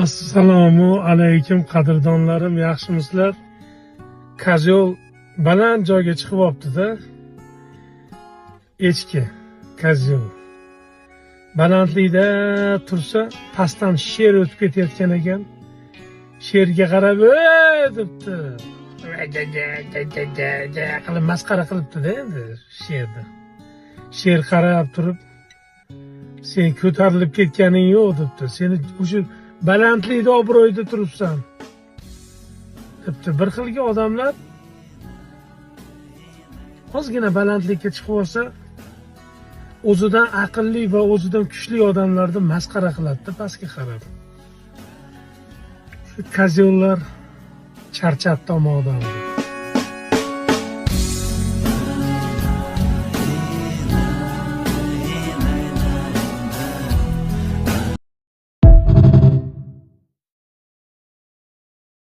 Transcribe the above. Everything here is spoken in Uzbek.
Assalomu alaykum qadrdonlarim, yaxshimisizlar? Kozol baland joyga chiqib olibdi-da. Echki kozol balandlikda tursa, pastdan sher o'tib ketayotgan ekan. Sherga qarab, debdi. Qilib masxara qilibdi-da endi sherni. Sher qarab turib, sen ko'tarilib ketganing yo'q debdi. Seni o'sha balandlikda obro'yda turibsan debdi. Bir xilga odamlar ozgina balandlikka chiqib olsa, o'zidan aqlli va o'zidan kuchli odamlarni masxara qiladi-da pastga qarab. Shu kozollar charchatdi odamni.